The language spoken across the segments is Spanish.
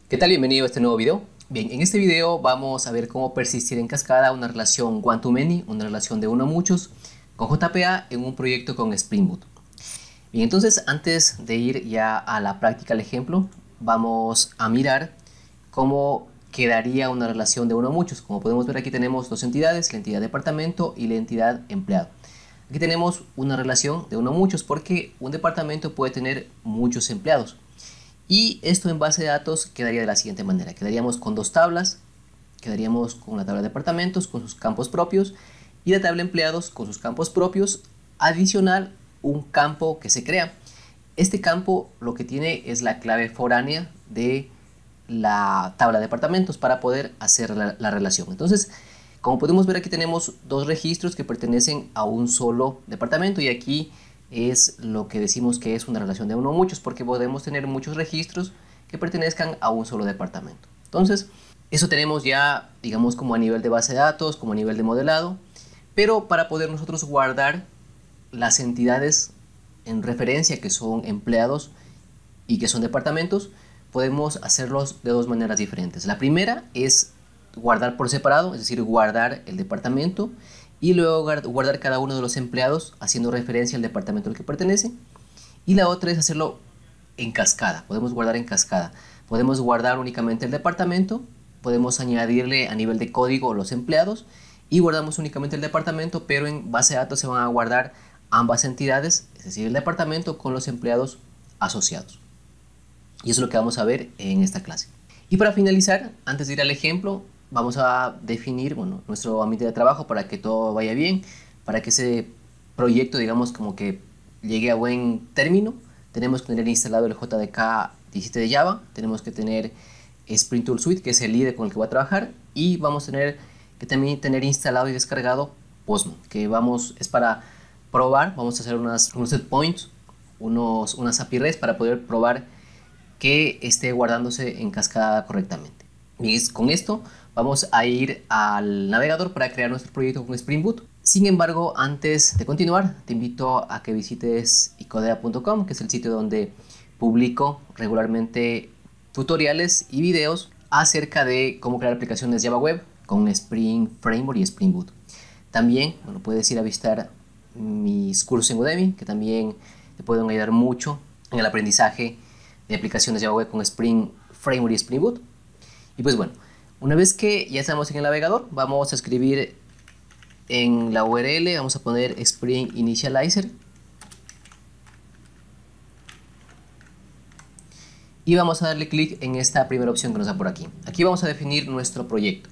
¿Qué tal? Bienvenido a este nuevo video. Bien, en este video vamos a ver cómo persistir en cascada una relación one-to-many, una relación de uno a muchos, con JPA en un proyecto con Spring Boot. Bien, entonces antes de ir ya a la práctica al ejemplo, vamos a mirar cómo quedaría una relación de uno a muchos. Como podemos ver, aquí tenemos dos entidades, la entidad departamento y la entidad empleado. Aquí tenemos una relación de uno a muchos porque un departamento puede tener muchos empleados. Y esto en base de datos quedaría de la siguiente manera. Quedaríamos con dos tablas. Quedaríamos con la tabla de departamentos con sus campos propios y la tabla de empleados con sus campos propios, adicional un campo que se crea. Este campo lo que tiene es la clave foránea de la tabla de departamentos para poder hacer la relación. Entonces, como podemos ver, aquí tenemos dos registros que pertenecen a un solo departamento y aquí es lo que decimos que es una relación de uno a muchos, porque podemos tener muchos registros que pertenezcan a un solo departamento. Entonces, eso tenemos ya, digamos, como a nivel de base de datos, como a nivel de modelado, pero para poder nosotros guardar las entidades en referencia que son empleados y que son departamentos, podemos hacerlos de dos maneras diferentes. La primera es guardar por separado, es decir, guardar el departamento y luego guardar cada uno de los empleados haciendo referencia al departamento al que pertenece. Y la otra es hacerlo en cascada. Podemos guardar en cascada. Podemos guardar únicamente el departamento, podemos añadirle a nivel de código los empleados y guardamos únicamente el departamento, pero en base de datos se van a guardar ambas entidades, es decir, el departamento con los empleados asociados. Y eso es lo que vamos a ver en esta clase. Y para finalizar, antes de ir al ejemplo, vamos a definir, nuestro ambiente de trabajo para que todo vaya bien, para que ese proyecto, digamos, como que llegue a buen término. Tenemos que tener instalado el JDK 17 de Java, tenemos que tener Spring Tool Suite, que es el IDE con el que voy a trabajar, y vamos a tener que también tener instalado y descargado Postman, que es para probar. Vamos a hacer unos set points, unas API REST para poder probar que esté guardándose en cascada correctamente. Bien, con esto vamos a ir al navegador para crear nuestro proyecto con Spring Boot. Sin embargo, antes de continuar, te invito a que visites icodea.com, que es el sitio donde publico regularmente tutoriales y videos acerca de cómo crear aplicaciones Java Web con Spring Framework y Spring Boot. También, puedes ir a visitar mis cursos en Udemy, que también te pueden ayudar mucho en el aprendizaje de aplicaciones Java Web con Spring Framework y Spring Boot. Y pues bueno, una vez que ya estamos en el navegador, vamos a escribir en la URL, vamos a poner Spring Initializer y vamos a darle clic en esta primera opción que nos da por aquí. Aquí vamos a definir nuestro proyecto.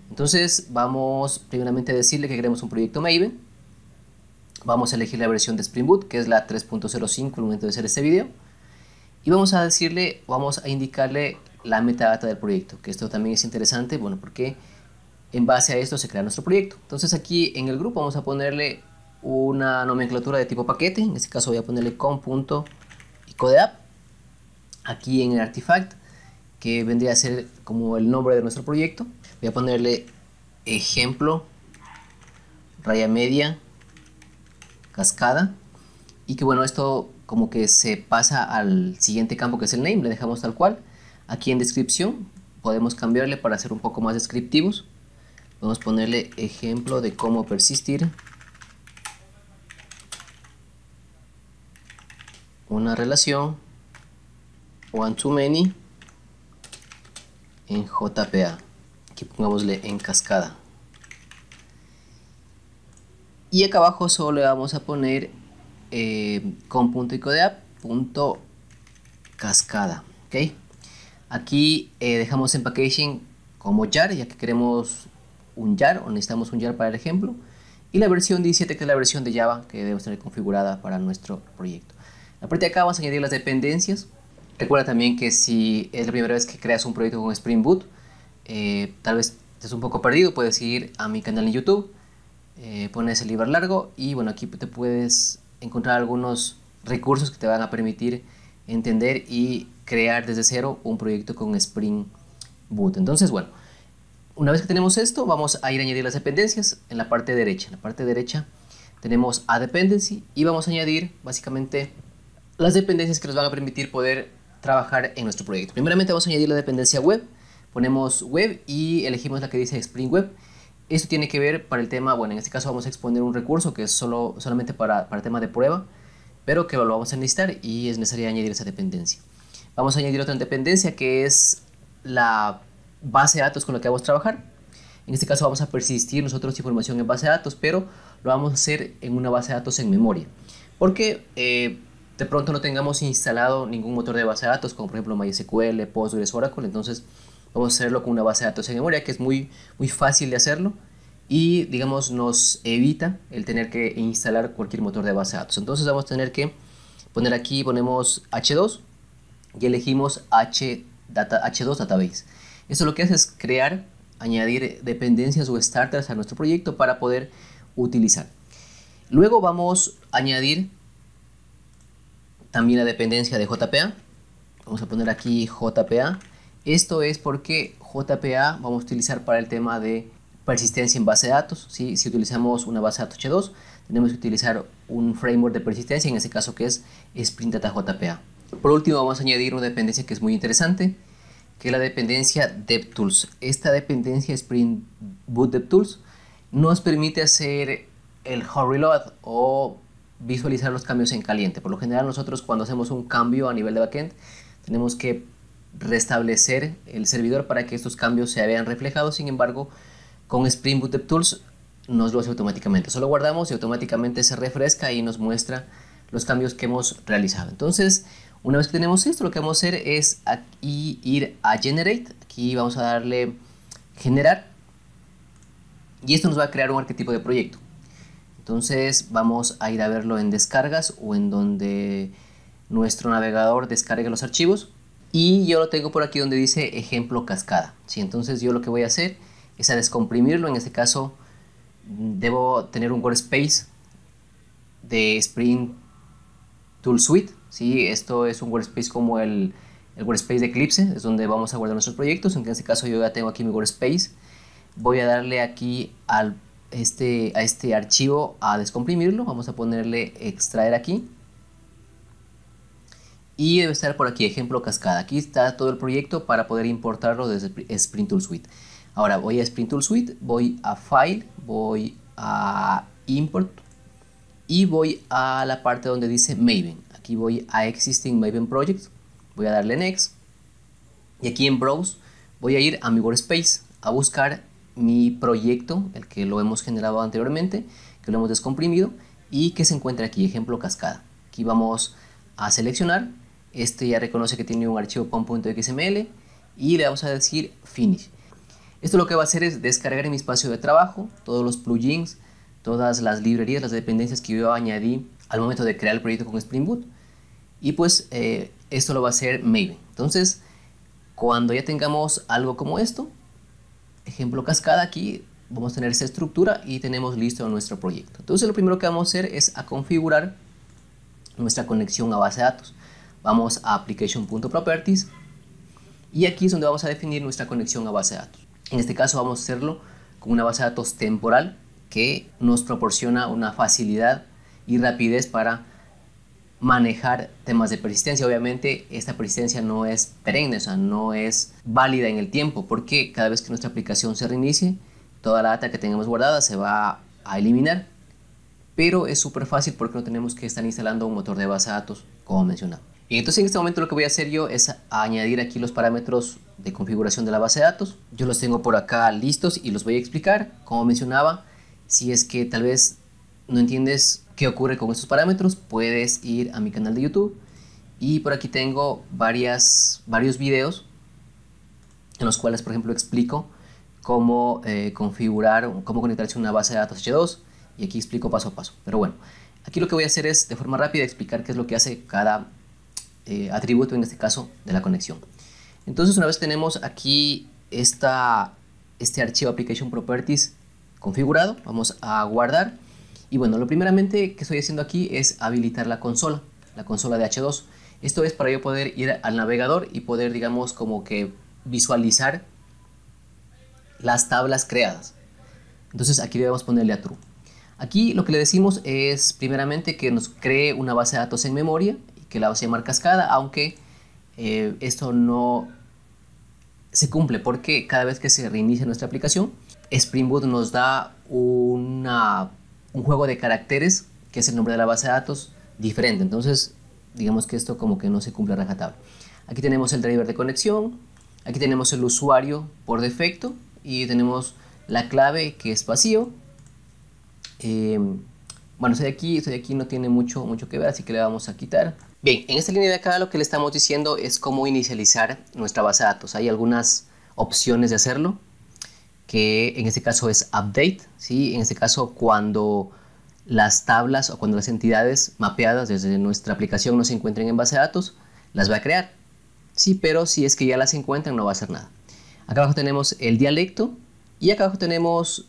Entonces vamos primeramente a decirle que queremos un proyecto Maven. Vamos a elegir la versión de Spring Boot, que es la 3.05 al momento de hacer este video. Y vamos a indicarle la metadata del proyecto, que esto también es interesante, porque en base a esto se crea nuestro proyecto. Entonces aquí en el grupo vamos a ponerle una nomenclatura de tipo paquete. En este caso voy a ponerle com.icodeapp. Aquí en el artifact, que vendría a ser como el nombre de nuestro proyecto, voy a ponerle ejemplo raya media cascada, y que esto como que se pasa al siguiente campo, que es el name, le dejamos tal cual. Aquí en descripción podemos cambiarle para ser un poco más descriptivos. Vamos a ponerle ejemplo de cómo persistir una relación one-to-many en JPA. Aquí pongámosle en cascada. Y acá abajo solo le vamos a poner com.icodeapp.cascada. ¿Okay? Aquí dejamos en packaging como jar, ya que queremos un jar o necesitamos un jar para el ejemplo. Y la versión 17, que es la versión de Java que debemos tener configurada para nuestro proyecto. A partir de acá vamos a añadir las dependencias. Recuerda también que si es la primera vez que creas un proyecto con Spring Boot, tal vez estés un poco perdido, puedes ir a mi canal en YouTube, pones el libro largo y aquí te puedes encontrar algunos recursos que te van a permitir entender y crear desde cero un proyecto con Spring Boot. Entonces, una vez que tenemos esto, vamos a ir a añadir las dependencias en la parte derecha. En la parte derecha tenemos a dependency y vamos a añadir básicamente las dependencias que nos van a permitir poder trabajar en nuestro proyecto. Primeramente vamos a añadir la dependencia web, ponemos web y elegimos la que dice Spring Web. Esto tiene que ver para el tema, bueno, en este caso vamos a exponer un recurso que es solamente para el tema de prueba, pero que lo vamos a necesitar y es necesario añadir esa dependencia. Vamos a añadir otra dependencia que es la base de datos con la que vamos a trabajar. En este caso vamos a persistir nosotros información en base de datos, pero lo vamos a hacer en una base de datos en memoria. Porque de pronto no tengamos instalado ningún motor de base de datos, como por ejemplo MySQL, Postgres, Oracle. Entonces vamos a hacerlo con una base de datos en memoria, que es muy fácil de hacerlo. Y digamos nos evita el tener que instalar cualquier motor de base de datos. Entonces vamos a tener que poner aquí, ponemos H2 y elegimos H2 Database. Esto lo que hace es crear, añadir dependencias o starters a nuestro proyecto para poder utilizar. Luego vamos a añadir también la dependencia de JPA. Vamos a poner aquí JPA. Esto es porque JPA vamos a utilizar para el tema de persistencia en base de datos. ¿Sí? Si utilizamos una base de datos H2, tenemos que utilizar un framework de persistencia, en este caso que es Spring Data JPA. Por último vamos a añadir una dependencia que es muy interesante, que es la dependencia DevTools. Esta dependencia Spring Boot DevTools nos permite hacer el hot reload o visualizar los cambios en caliente. Por lo general nosotros cuando hacemos un cambio a nivel de backend tenemos que restablecer el servidor para que estos cambios se vean reflejados. Sin embargo, con Spring Boot DevTools nos lo hace automáticamente. Solo guardamos y automáticamente se refresca y nos muestra los cambios que hemos realizado. Entonces, una vez que tenemos esto, lo que vamos a hacer es aquí ir a Generate. Aquí vamos a darle Generar. Y esto nos va a crear un arquetipo de proyecto. Entonces vamos a ir a verlo en descargas o en donde nuestro navegador descargue los archivos. Y yo lo tengo por aquí donde dice ejemplo cascada. ¿Sí? Entonces yo lo que voy a hacer es a descomprimirlo. En este caso debo tener un workspace de Spring Tool Suite. ¿Sí? Esto es un workspace como el workspace de Eclipse, es donde vamos a guardar nuestros proyectos. En este caso yo ya tengo aquí mi workspace. Voy a darle aquí a este archivo a descomprimirlo. Vamos a ponerle extraer aquí. Y debe estar por aquí, ejemplo cascada. Aquí está todo el proyecto para poder importarlo desde Spring Tool Suite. Ahora voy a Spring Tool Suite, voy a File, voy a Import y voy a la parte donde dice Maven. Aquí voy a Existing Maven Projects, voy a darle Next y aquí en Browse voy a ir a mi Workspace a buscar mi proyecto, el que lo hemos generado anteriormente, que lo hemos descomprimido y que se encuentra aquí, ejemplo cascada. Aquí vamos a seleccionar, este ya reconoce que tiene un archivo pom.xml y le vamos a decir Finish. Esto lo que va a hacer es descargar en mi espacio de trabajo todos los plugins, todas las librerías, las dependencias que yo añadí al momento de crear el proyecto con Spring Boot. Y pues esto lo va a hacer Maven. Entonces, cuando ya tengamos algo como esto, ejemplo cascada, aquí vamos a tener esa estructura y tenemos listo nuestro proyecto. Entonces lo primero que vamos a hacer es a configurar nuestra conexión a base de datos. Vamos a application.properties y aquí es donde vamos a definir nuestra conexión a base de datos. En este caso vamos a hacerlo con una base de datos temporal que nos proporciona una facilidad y rapidez para manejar temas de persistencia. Obviamente esta persistencia no es perenne, o sea, no es válida en el tiempo, porque cada vez que nuestra aplicación se reinicie, toda la data que tengamos guardada se va a eliminar, pero es súper fácil porque no tenemos que estar instalando un motor de base de datos como mencionaba. Y entonces en este momento lo que voy a hacer yo es añadir aquí los parámetros de configuración de la base de datos. Yo los tengo por acá listos y los voy a explicar. Como mencionaba, si es que tal vez no entiendes qué ocurre con estos parámetros, puedes ir a mi canal de YouTube y por aquí tengo varios videos en los cuales, por ejemplo, explico cómo configurar, cómo conectarse a una base de datos H2 y aquí explico paso a paso. Pero bueno, aquí lo que voy a hacer es de forma rápida explicar qué es lo que hace cada atributo, en este caso de la conexión. Entonces, una vez tenemos aquí este archivo application properties configurado, vamos a guardar. Y bueno, lo primeramente que estoy haciendo aquí es habilitar la consola de H2. Esto es para yo poder ir al navegador y poder, digamos, como que visualizar las tablas creadas. Entonces aquí debemos ponerle a true. Aquí lo que le decimos es primeramente que nos cree una base de datos en memoria y que la vamos a llamar cascada, aunque esto no se cumple porque cada vez que se reinicia nuestra aplicación, Spring Boot nos da un juego de caracteres, que es el nombre de la base de datos, diferente. Entonces, digamos que esto como que no se cumple a rajatabla. Aquí tenemos el driver de conexión, aquí tenemos el usuario por defecto y tenemos la clave, que es vacío. Bueno, esto de aquí no tiene mucho que ver, así que le vamos a quitar. Bien, en esta línea de acá lo que le estamos diciendo es cómo inicializar nuestra base de datos. Hay algunas opciones de hacerlo, que en este caso es update, ¿sí? En este caso, cuando las tablas o cuando las entidades mapeadas desde nuestra aplicación no se encuentren en base de datos, las va a crear, sí, pero si es que ya las encuentran no va a hacer nada. Acá abajo tenemos el dialecto y acá abajo tenemos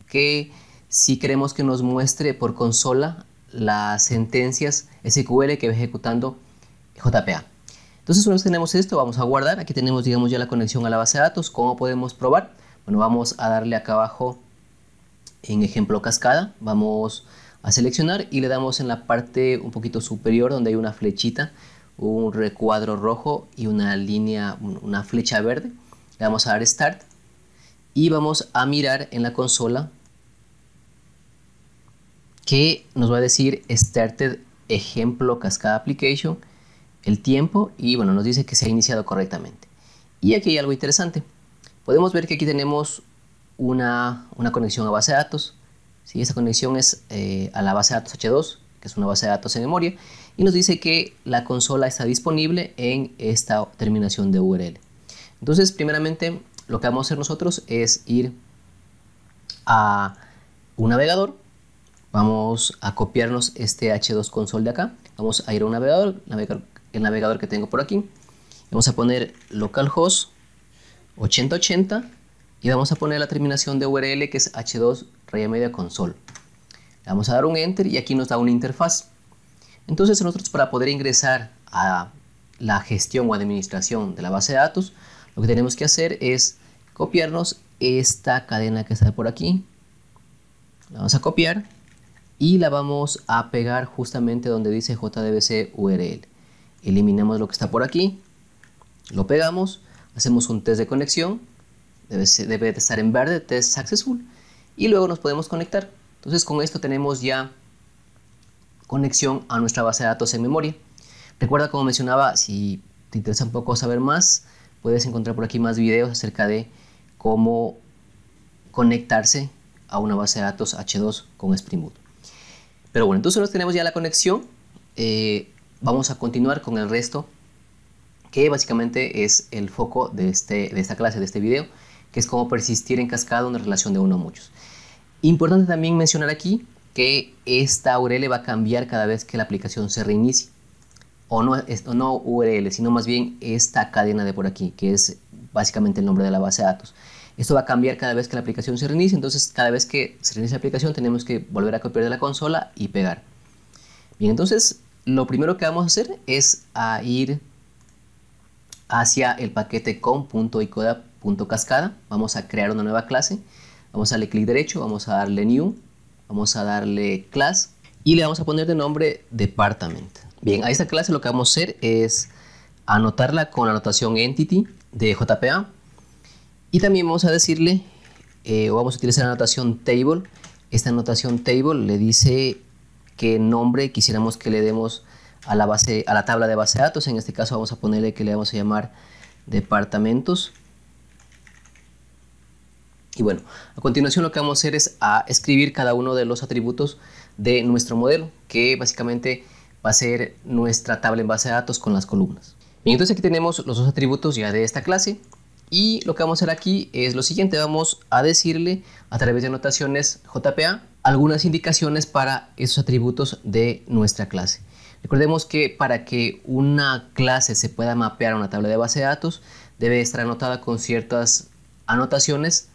que si queremos que nos muestre por consola las sentencias SQL que va ejecutando JPA. Entonces, una vez tenemos esto, vamos a guardar. Aquí tenemos, digamos, ya la conexión a la base de datos. ¿Cómo podemos probar? Bueno, vamos a darle acá abajo en ejemplo cascada. Vamos a seleccionar y le damos en la parte un poquito superior donde hay una flechita, un recuadro rojo y una línea, una flecha verde. Le vamos a dar Start y vamos a mirar en la consola que nos va a decir Started ejemplo cascada application, el tiempo, y bueno, nos dice que se ha iniciado correctamente. Y aquí hay algo interesante. Podemos ver que aquí tenemos una conexión a base de datos. ¿Sí? Esa conexión es a la base de datos H2, que es una base de datos en memoria, y nos dice que la consola está disponible en esta terminación de URL. Entonces, primeramente, lo que vamos a hacer nosotros es ir a un navegador. Vamos a copiarnos este H2 console de acá. Vamos a ir a un navegador, el navegador que tengo por aquí. Vamos a poner localhost 8080 y vamos a poner la terminación de URL, que es H2 raya media console. Le vamos a dar un enter y aquí nos da una interfaz. Entonces, nosotros, para poder ingresar a la gestión o administración de la base de datos, lo que tenemos que hacer es copiarnos esta cadena que está por aquí. La vamos a copiar y la vamos a pegar justamente donde dice JDBC URL. Eliminamos lo que está por aquí, lo pegamos, hacemos un test de conexión, debe de estar en verde, test successful, y luego nos podemos conectar. Entonces, con esto tenemos ya conexión a nuestra base de datos en memoria. Recuerda, como mencionaba, si te interesa un poco saber más, puedes encontrar por aquí más videos acerca de cómo conectarse a una base de datos H2 con Spring Boot. Pero bueno, entonces tenemos ya la conexión. Vamos a continuar con el resto, que básicamente es el foco de esta clase, de este video, que es cómo persistir en cascada una relación de uno a muchos. Importante también mencionar aquí que esta URL va a cambiar cada vez que la aplicación se reinicie. O no URL, sino más bien esta cadena de por aquí, que es básicamente el nombre de la base de datos. Esto va a cambiar cada vez que la aplicación se reinicie. Entonces, cada vez que se reinicia la aplicación, tenemos que volver a copiar de la consola y pegar. Bien, entonces, lo primero que vamos a hacer es ir hacia el paquete com.icoda.cascada. Vamos a crear una nueva clase. Vamos a darle clic derecho, vamos a darle New, vamos a darle Class y le vamos a poner de nombre Department. Bien, a esta clase lo que vamos a hacer es anotarla con la anotación Entity de JPA. Y también vamos a decirle, vamos a utilizar la anotación Table. Esta anotación Table le dice qué nombre quisiéramos que le demos a la tabla de base de datos. En este caso vamos a ponerle que le vamos a llamar departamentos. Y bueno, a continuación lo que vamos a hacer es escribir cada uno de los atributos de nuestro modelo, que básicamente va a ser nuestra tabla en base de datos con las columnas. Bien, entonces aquí tenemos los dos atributos ya de esta clase. Y lo que vamos a hacer aquí es lo siguiente: vamos a decirle a través de anotaciones JPA algunas indicaciones para esos atributos de nuestra clase. Recordemos que para que una clase se pueda mapear a una tabla de base de datos, debe estar anotada con ciertas anotaciones,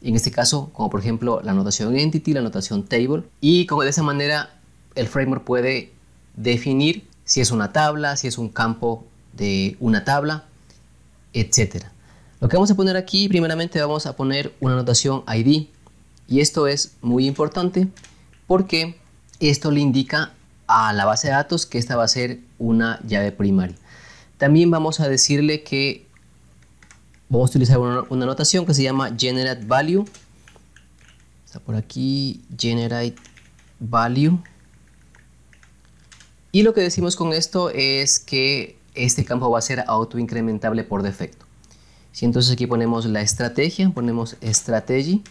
en este caso como por ejemplo la anotación Entity, la anotación Table, y como de esa manera el framework puede definir si es una tabla, si es un campo de una tabla, etcétera. Lo que vamos a poner aquí, primeramente vamos a poner una anotación ID, y esto es muy importante porque esto le indica a la base de datos que esta va a ser una llave primaria. También vamos a decirle que vamos a utilizar una notación que se llama generate value. Está por aquí, generate value. Y lo que decimos con esto es que este campo va a ser autoincrementable por defecto. ¿Sí? Entonces aquí ponemos la estrategia, ponemos strategy.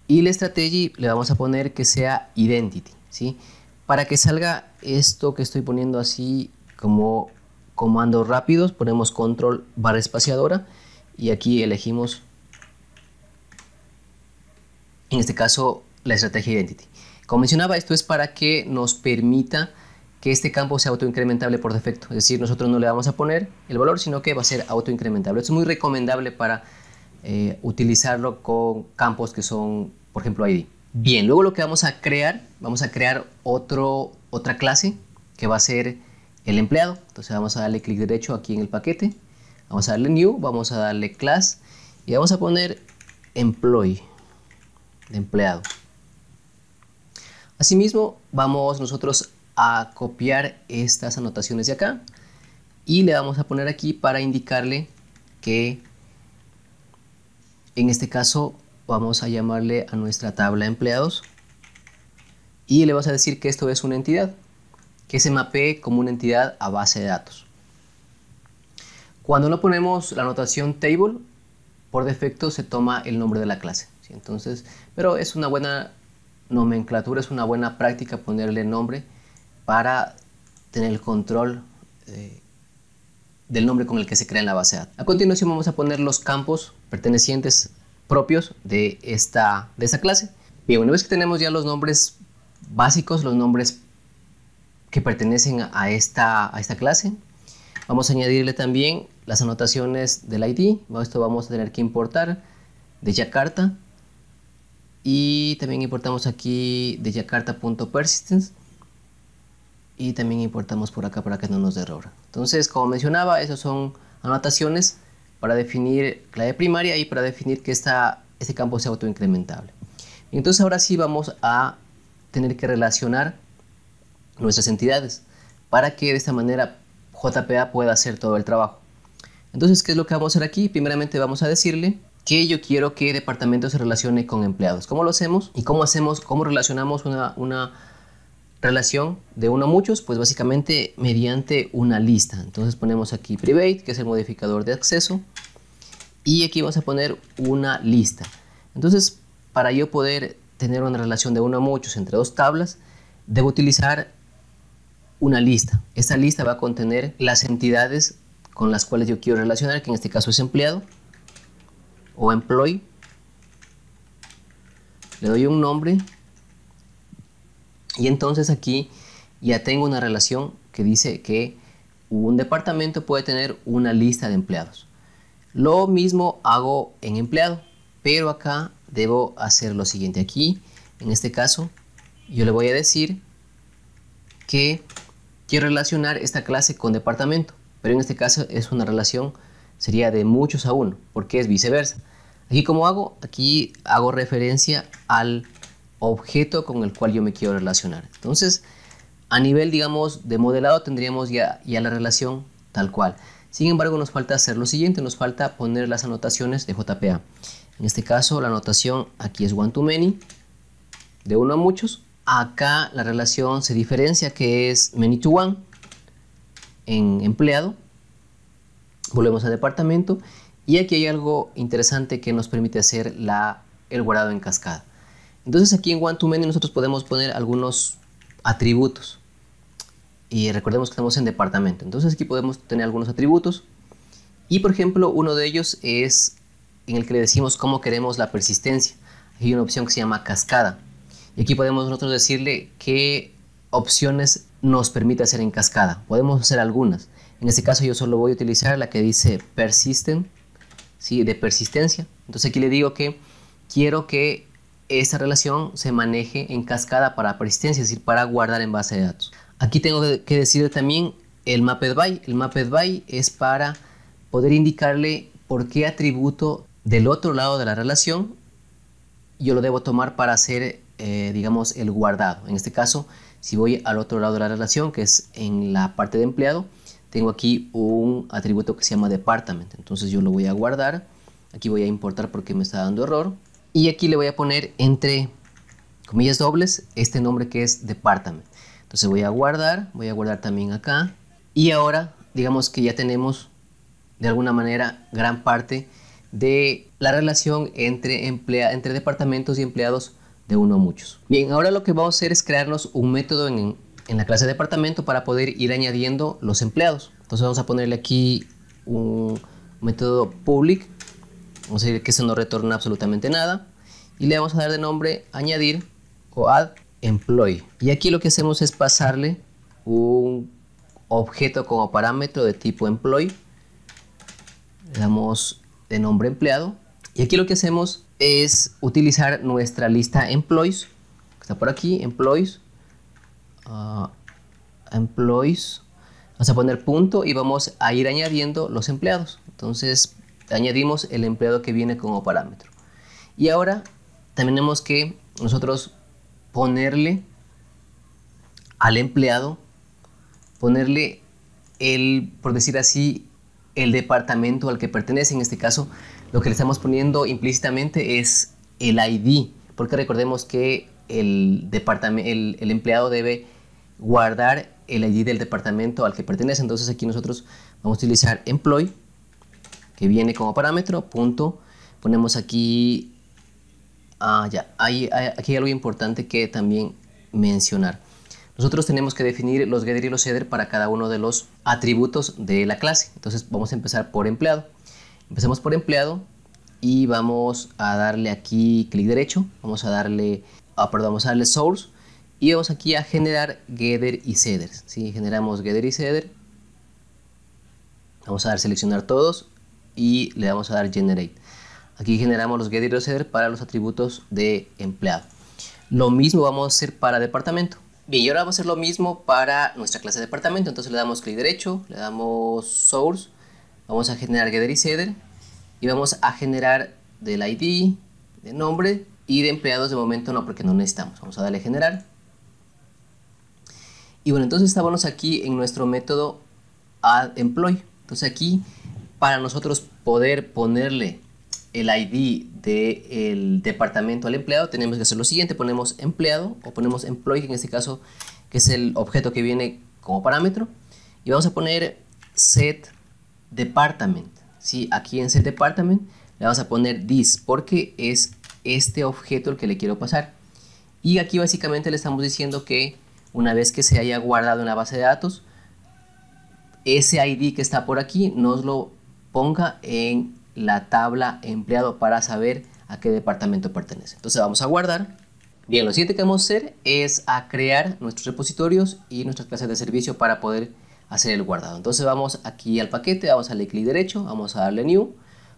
Y la strategy le vamos a poner que sea identity, ¿sí? Para que salga esto que estoy poniendo así como comandos rápidos, ponemos control barra espaciadora y aquí elegimos, en este caso, la estrategia identity. Como mencionaba, esto es para que nos permita que este campo sea autoincrementable por defecto. Es decir, nosotros no le vamos a poner el valor, sino que va a ser autoincrementable. Esto es muy recomendable para utilizarlo con campos que son, por ejemplo, ID. Bien, luego lo que vamos a crear otra clase que va a ser el empleado. Entonces vamos a darle clic derecho aquí en el paquete, vamos a darle new, vamos a darle class y vamos a poner employee, de empleado. Asimismo, vamos nosotros a copiar estas anotaciones de acá y le vamos a poner aquí para indicarle que en este caso vamos a llamarle a nuestra tabla de empleados y le vamos a decir que esto es una entidad, que se mapee como una entidad a base de datos. Cuando no ponemos la anotación table, por defecto se toma el nombre de la clase, ¿sí? Entonces, pero es una buena nomenclatura, es una buena práctica ponerle nombre para tener el control del nombre con el que se crea en la base de datos. A continuación vamos a poner los campos pertenecientes propios de esta clase. Bien, una vez que tenemos ya los nombres básicos, los nombres que pertenecen a esta clase, vamos a añadirle también las anotaciones del ID. Esto vamos a tener que importar de Jakarta y también importamos aquí de Jakarta.persistence y también importamos por acá para que no nos dé error. Entonces, como mencionaba, esas son anotaciones para definir clave primaria y para definir que este campo sea autoincrementable. Entonces ahora sí vamos a tener que relacionar nuestras entidades para que de esta manera JPA pueda hacer todo el trabajo. Entonces, ¿qué es lo que vamos a hacer aquí? Primeramente vamos a decirle que yo quiero que departamento se relacione con empleados. ¿Cómo lo hacemos? ¿Y cómo relacionamos una relación de uno a muchos? Pues básicamente mediante una lista. Entonces ponemos aquí private, que es el modificador de acceso, y aquí vamos a poner una lista. Entonces, para yo poder tener una relación de uno a muchos entre dos tablas, debo utilizar una lista. Esta lista va a contener las entidades con las cuales yo quiero relacionar, que en este caso es empleado o employee. Le doy un nombre y entonces aquí ya tengo una relación que dice que un departamento puede tener una lista de empleados. Lo mismo hago en empleado, pero acá debo hacer lo siguiente. Aquí, en este caso, yo le voy a decir que quiero relacionar esta clase con departamento, pero en este caso es una relación, sería de muchos a uno, porque es viceversa. Aquí, ¿cómo hago? Aquí hago referencia al objeto con el cual yo me quiero relacionar. Entonces, a nivel, digamos, de modelado tendríamos ya la relación tal cual. Sin embargo, nos falta hacer lo siguiente, nos falta poner las anotaciones de JPA. En este caso, la anotación aquí es one to many, de uno a muchos. Acá la relación se diferencia, que es many to one en empleado. Volvemos a departamento y aquí hay algo interesante que nos permite hacer el guardado en cascada. Entonces aquí en one to many nosotros podemos poner algunos atributos. Y recordemos que estamos en departamento, entonces aquí podemos tener algunos atributos. Y por ejemplo, uno de ellos es en el que le decimos cómo queremos la persistencia. Hay una opción que se llama cascada. Y aquí podemos nosotros decirle qué opciones nos permite hacer en cascada. Podemos hacer algunas. En este caso yo solo voy a utilizar la que dice persistent, ¿sí? De persistencia. Entonces aquí le digo que quiero que esta relación se maneje en cascada para persistencia, es decir, para guardar en base de datos. Aquí tengo que decir también el mapped by. El mapped by es para poder indicarle por qué atributo del otro lado de la relación yo lo debo tomar para hacer, digamos, el guardado. En este caso, si voy al otro lado de la relación, que es en la parte de empleado, tengo aquí un atributo que se llama department. Entonces yo lo voy a guardar. Aquí voy a importar porque me está dando error. Y aquí le voy a poner entre comillas dobles este nombre que es department. Entonces voy a guardar también acá. Y ahora digamos que ya tenemos de alguna manera gran parte de la relación entre departamentos y empleados de uno a muchos. Bien, ahora lo que vamos a hacer es crearnos un método en la clase de departamento para poder ir añadiendo los empleados. Entonces vamos a ponerle aquí un método public. Vamos a decir que eso no retorna absolutamente nada. Y le vamos a dar de nombre añadir o add employee. Y aquí lo que hacemos es pasarle un objeto como parámetro de tipo employee. Le damos de nombre empleado. Y aquí lo que hacemos es utilizar nuestra lista employees. Que está por aquí, employees. Employees. Vamos a poner punto y vamos a ir añadiendo los empleados. Entonces añadimos el empleado que viene como parámetro. Y ahora también tenemos que nosotros ponerle al empleado, ponerle por decir así, el departamento al que pertenece. En este caso lo que le estamos poniendo implícitamente es el ID, porque recordemos que el empleado debe guardar el ID del departamento al que pertenece. Entonces aquí nosotros vamos a utilizar employee, que viene como parámetro, punto, ponemos aquí, aquí hay algo importante que también mencionar. Nosotros tenemos que definir los getter y los setter para cada uno de los atributos de la clase. Entonces vamos a empezar por empleado. Empecemos por empleado y vamos a darle aquí clic derecho, vamos a darle source y vamos aquí a generar getter y setter. ¿Sí? Generamos getter y setter, vamos a dar seleccionar todos y le vamos a dar generate. Aquí generamos los getter y los setter para los atributos de empleado. Lo mismo vamos a hacer para departamento. Bien, y ahora vamos a hacer lo mismo para nuestra clase de departamento. Entonces le damos clic derecho, le damos source, vamos a generar getter y setter y vamos a generar del ID, de nombre y de empleados. De momento no, porque no necesitamos. Vamos a darle generar. Y bueno, entonces estábamos aquí en nuestro método add employee. Entonces aquí, para nosotros poder ponerle el ID del departamento al empleado, tenemos que hacer lo siguiente: ponemos empleado o ponemos employee, en este caso que es el objeto que viene como parámetro, y vamos a poner set department. ¿Sí? Aquí en set department le vamos a poner this porque es este objeto el que le quiero pasar, y aquí básicamente le estamos diciendo que una vez que se haya guardado en la base de datos, ese ID que está por aquí nos lo ponga en la tabla empleado para saber a qué departamento pertenece. Entonces vamos a guardar. Bien, lo siguiente que vamos a hacer es a crear nuestros repositorios y nuestras clases de servicio para poder hacer el guardado. Entonces vamos aquí al paquete, vamos a darle clic derecho, vamos a darle new,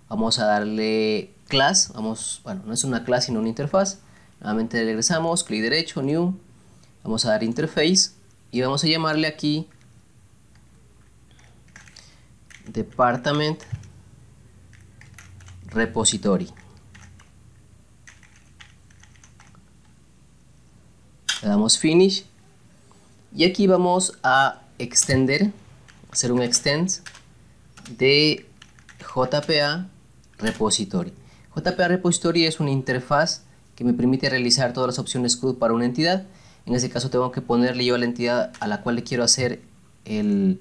vamos a darle class, bueno, no es una clase sino una interfaz. Nuevamente regresamos, clic derecho, new, vamos a dar interface y vamos a llamarle aquí department repository. Le damos finish y aquí vamos a hacer un extend de JPA repository. JPA repository es una interfaz que me permite realizar todas las opciones CRUD para una entidad. En este caso tengo que ponerle yo a la entidad a la cual le quiero hacer el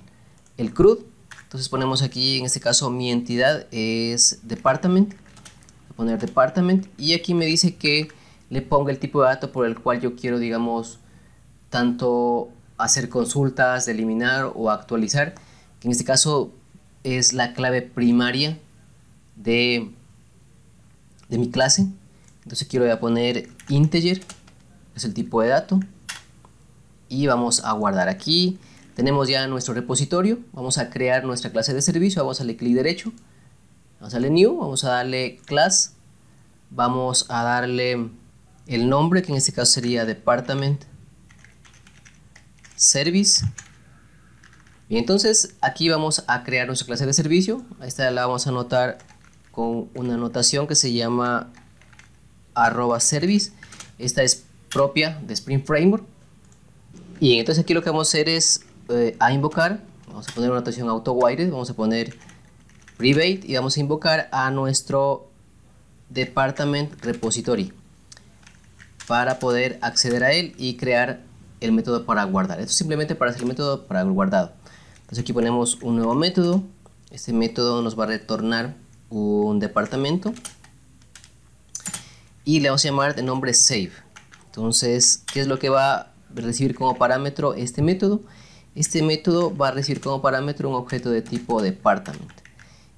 CRUD. Entonces ponemos aquí, en este caso mi entidad es department, voy a poner department, y aquí me dice que le ponga el tipo de dato por el cual yo quiero, digamos, tanto hacer consultas, eliminar o actualizar, que en este caso es la clave primaria de mi clase. Entonces aquí le voy a poner integer, es el tipo de dato, y vamos a guardar. Aquí tenemos ya nuestro repositorio. Vamos a crear nuestra clase de servicio, vamos a darle clic derecho, vamos a darle new, vamos a darle class, vamos a darle el nombre, que en este caso sería department service. Y entonces aquí vamos a crear nuestra clase de servicio. Esta la vamos a anotar con una anotación que se llama @service. Esta es propia de Spring Framework. Y entonces aquí lo que vamos a hacer es a invocar vamos a poner una notación auto-whited, vamos a poner private y vamos a invocar a nuestro department repository para poder acceder a él y crear el método para guardar. Esto es simplemente para hacer el método para el guardado. Entonces aquí ponemos un nuevo método. Este método nos va a retornar un departamento y le vamos a llamar de nombre save. Entonces, ¿qué es lo que va a recibir como parámetro este método? Este método va a recibir como parámetro un objeto de tipo department.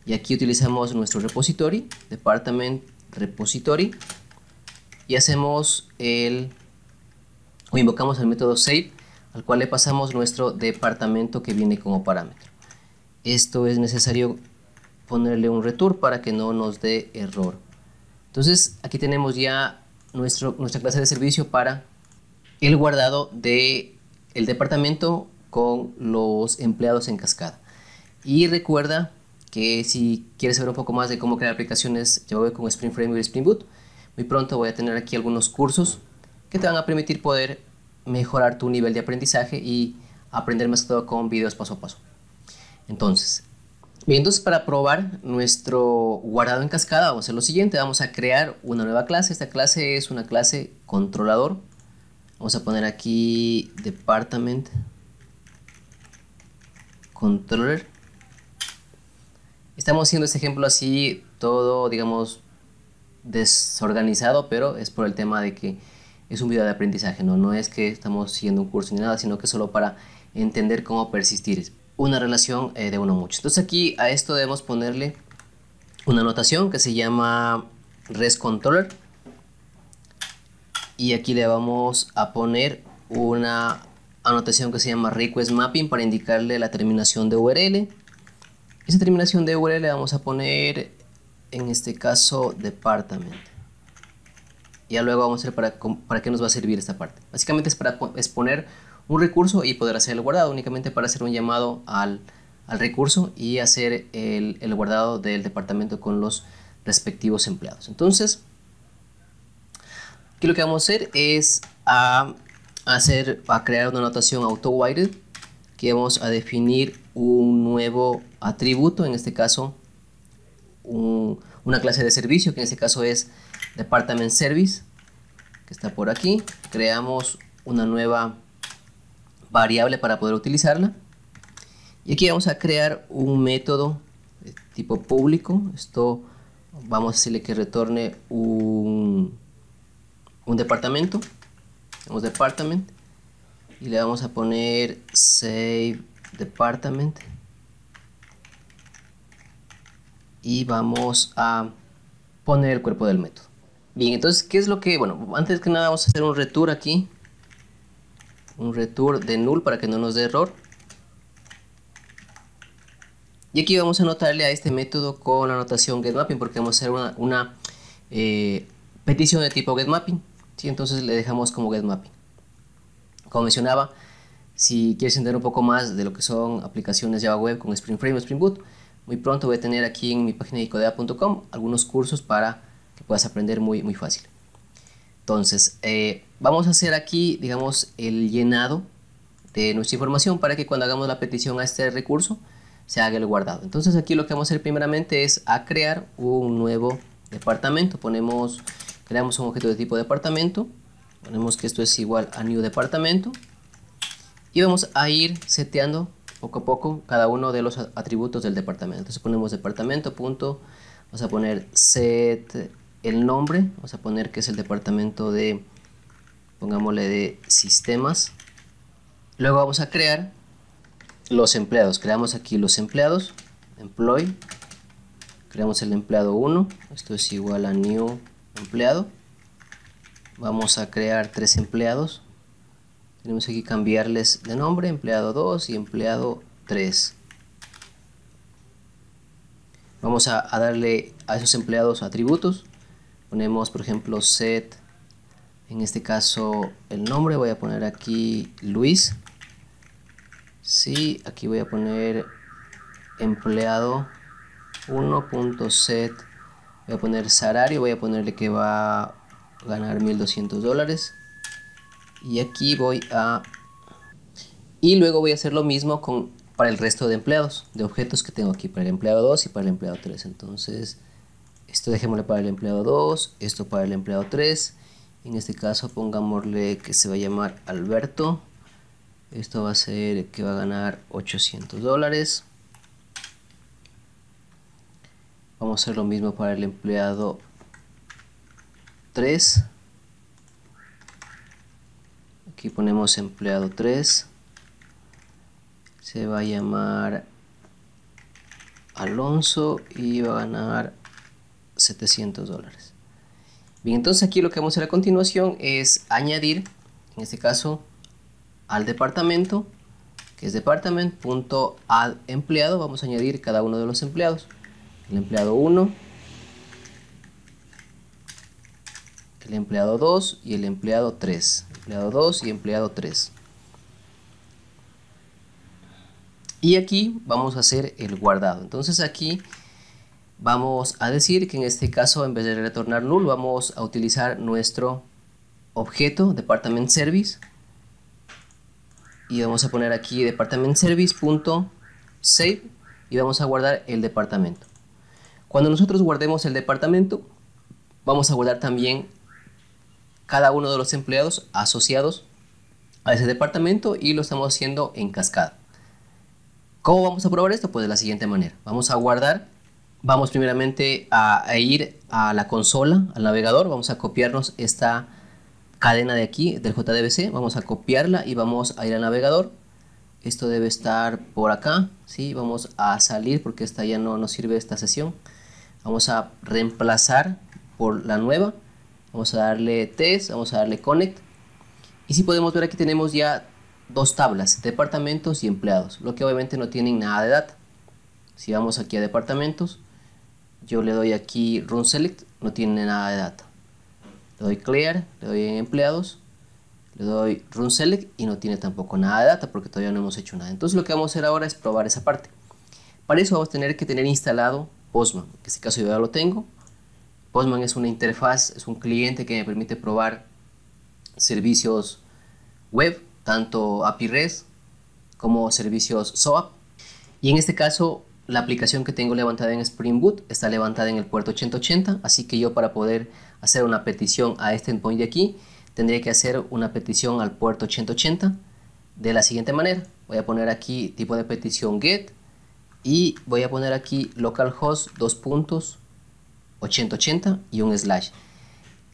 Y aquí utilizamos nuestro repository, department repository, y hacemos o invocamos el método save, al cual le pasamos nuestro departamento que viene como parámetro. Esto es necesario ponerle un return para que no nos dé error. Entonces aquí tenemos ya nuestra clase de servicio para el guardado del departamento con los empleados en cascada. Y recuerda que si quieres saber un poco más de cómo crear aplicaciones Java con Spring Framework y Spring Boot, muy pronto voy a tener aquí algunos cursos que te van a permitir poder mejorar tu nivel de aprendizaje y aprender más que todo con videos paso a paso. Entonces para probar nuestro guardado en cascada vamos a hacer lo siguiente. Vamos a crear una nueva clase. Esta clase es una clase controlador. Vamos a poner aquí department controller. Estamos haciendo este ejemplo así todo, digamos, desorganizado, pero es por el tema de que es un video de aprendizaje, no es que estamos siguiendo un curso ni nada, sino que solo para entender cómo persistir una relación de uno a muchos. Entonces aquí a esto debemos ponerle una anotación que se llama REST-controller, y aquí le vamos a poner una anotación que se llama request mapping para indicarle la terminación de URL. Esa terminación de URL le vamos a poner en este caso department. Ya luego vamos a ver para qué nos va a servir esta parte. Básicamente es para exponer un recurso y poder hacer el guardado, únicamente para hacer un llamado al recurso y hacer el guardado del departamento con los respectivos empleados. Entonces aquí lo que vamos a hacer es a crear una notación auto-whited, que vamos a definir un nuevo atributo, en este caso una clase de servicio, que en este caso es department service, que está por aquí. Creamos una nueva variable para poder utilizarla, y aquí vamos a crear un método de tipo público. Esto vamos a decirle que retorne un departamento. Tenemos department y le vamos a poner save department y vamos a poner el cuerpo del método. Bien, entonces, ¿qué es lo que? Bueno, antes que nada vamos a hacer un return aquí, un return de null para que no nos dé error. Y aquí vamos a anotarle a este método con la anotación getMapping, porque vamos a hacer una petición de tipo getMapping, ¿sí? Entonces le dejamos como getMapping. Como mencionaba, si quieres entender un poco más de lo que son aplicaciones Java Web con Spring Framework y Spring Boot, muy pronto voy a tener aquí en mi página de codea.com algunos cursos para que puedas aprender muy fácil. Entonces, vamos a hacer aquí, digamos, el llenado de nuestra información para que cuando hagamos la petición a este recurso se haga el guardado. Entonces aquí lo que vamos a hacer primeramente es a crear un nuevo departamento. Creamos un objeto de tipo departamento, ponemos que esto es igual a new departamento y vamos a ir seteando poco a poco cada uno de los atributos del departamento. Entonces ponemos departamento punto, vamos a poner set el nombre, vamos a poner que es el departamento de, pongámosle, de sistemas. Luego vamos a crear los empleados. Creamos aquí los empleados, employee, creamos el empleado 1, esto es igual a new empleado. Vamos a crear 3 empleados, tenemos aquí cambiarles de nombre, empleado 2 y empleado 3. Vamos a darle a esos empleados atributos. Ponemos, por ejemplo, set, en este caso el nombre, voy a poner aquí Luis. Sí, aquí voy a poner empleado 1.set, voy a poner salario, voy a ponerle que va a ganar $1200. Y aquí y luego voy a hacer lo mismo con para el resto de empleados, de objetos que tengo aquí, para el empleado 2 y para el empleado 3. Entonces, esto dejémosle para el empleado 2, esto para el empleado 3. En este caso pongámosle que se va a llamar Alberto. Esto va a ser que va a ganar $800. Vamos a hacer lo mismo para el empleado 3. Aquí ponemos empleado 3. Se va a llamar Alonso y va a ganar $700. Bien, entonces aquí lo que vamos a hacer a continuación es añadir, en este caso, al departamento, que es department.addEmpleado. Vamos a añadir cada uno de los empleados. El empleado 1, el empleado 2 y el empleado 3. Empleado 2 y empleado 3. Y aquí vamos a hacer el guardado. Entonces aquí vamos a decir que en este caso, en vez de retornar null, vamos a utilizar nuestro objeto department service y vamos a poner aquí department service.save y vamos a guardar el departamento. Cuando nosotros guardemos el departamento, vamos a guardar también cada uno de los empleados asociados a ese departamento y lo estamos haciendo en cascada. ¿Cómo vamos a probar esto? Pues de la siguiente manera. Vamos a guardar, vamos primeramente a ir a la consola, al navegador, vamos a copiarnos esta cadena de aquí del JDBC, vamos a copiarla y vamos a ir al navegador. Esto debe estar por acá, ¿sí? Vamos a salir porque esta ya no nos sirve esta sesión. Vamos a reemplazar por la nueva, vamos a darle test, vamos a darle connect y si podemos ver aquí tenemos ya dos tablas, departamentos y empleados, lo que obviamente no tienen nada de data. Si vamos aquí a departamentos, yo le doy aquí run select, no tiene nada de data. Le doy clear, le doy en empleados, le doy run select y no tiene tampoco nada de data porque todavía no hemos hecho nada. Entonces lo que vamos a hacer ahora es probar esa parte. Para eso vamos a tener que tener instalado Postman. En este caso yo ya lo tengo. Postman es una interfaz, es un cliente que me permite probar servicios web, tanto API REST como servicios SOAP. Y en este caso la aplicación que tengo levantada en Spring Boot está levantada en el puerto 8080, así que yo para poder hacer una petición a este endpoint de aquí tendría que hacer una petición al puerto 8080 de la siguiente manera. Voy a poner aquí tipo de petición get y voy a poner aquí localhost 2.8080 y un slash.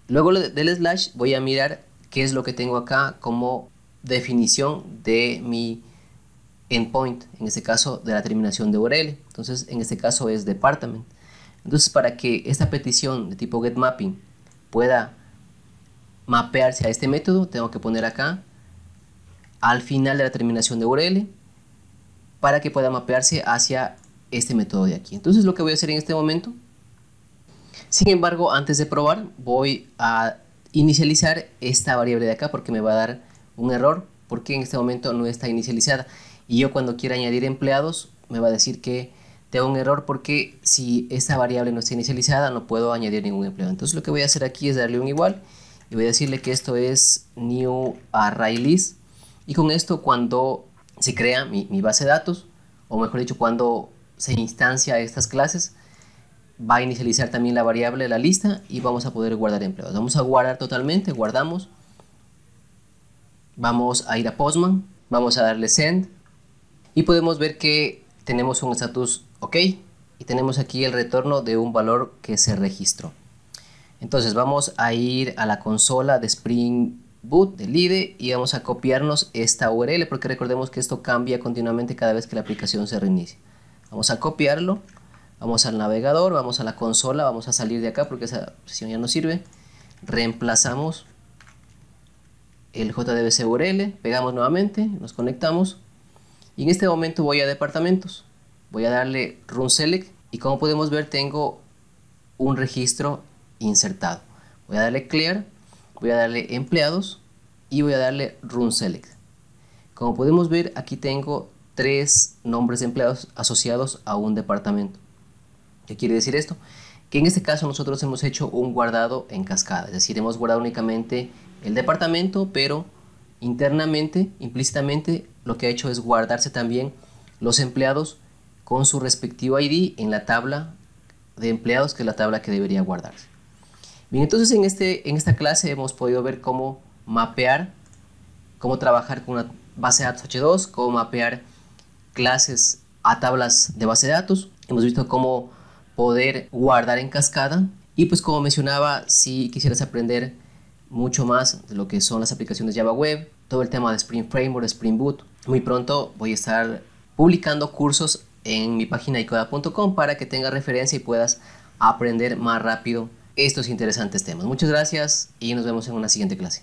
Luego del slash voy a mirar qué es lo que tengo acá como definición de mi endpoint, en este caso de la terminación de URL. Entonces en este caso es department. Entonces para que esta petición de tipo getMapping pueda mapearse a este método, tengo que poner acá al final de la terminación de URL para que pueda mapearse hacia este método de aquí. Entonces lo que voy a hacer en este momento, sin embargo, antes de probar voy a inicializar esta variable de acá porque me va a dar un error porque en este momento no está inicializada y yo cuando quiera añadir empleados me va a decir que tengo un error porque si esta variable no está inicializada no puedo añadir ningún empleado. Entonces lo que voy a hacer aquí es darle un igual y voy a decirle que esto es new array list y con esto cuando se crea mi base de datos, o mejor dicho cuando se instancia estas clases, va a inicializar también la variable de la lista y vamos a poder guardar empleados. Vamos a guardar totalmente, guardamos, vamos a ir a Postman, vamos a darle send y podemos ver que tenemos un status OK y tenemos aquí el retorno de un valor que se registró. Entonces vamos a ir a la consola de Spring Boot del IDE y vamos a copiarnos esta URL porque recordemos que esto cambia continuamente cada vez que la aplicación se reinicia. Vamos a copiarlo, vamos al navegador, vamos a la consola, vamos a salir de acá porque esa sesión ya no sirve. Reemplazamos el JDBC URL, pegamos nuevamente, nos conectamos y en este momento voy a departamentos, voy a darle run select y como podemos ver tengo un registro insertado. Voy a darle clear, voy a darle empleados y voy a darle run select. Como podemos ver aquí tengo 3 nombres de empleados asociados a un departamento. ¿Qué quiere decir esto? Que en este caso nosotros hemos hecho un guardado en cascada, es decir, hemos guardado únicamente el departamento, pero internamente, implícitamente, lo que ha hecho es guardarse también los empleados con su respectivo ID en la tabla de empleados, que es la tabla que debería guardarse. Bien, entonces en esta clase hemos podido ver cómo mapear, cómo trabajar con una base de datos H2, cómo mapear clases a tablas de base de datos. Hemos visto cómo poder guardar en cascada. Y pues como mencionaba, si quisieras aprender mucho más de lo que son las aplicaciones Java Web, todo el tema de Spring Framework, Spring Boot, muy pronto voy a estar publicando cursos en mi página icoda.com para que tengas referencia y puedas aprender más rápido estos interesantes temas. Muchas gracias y nos vemos en una siguiente clase.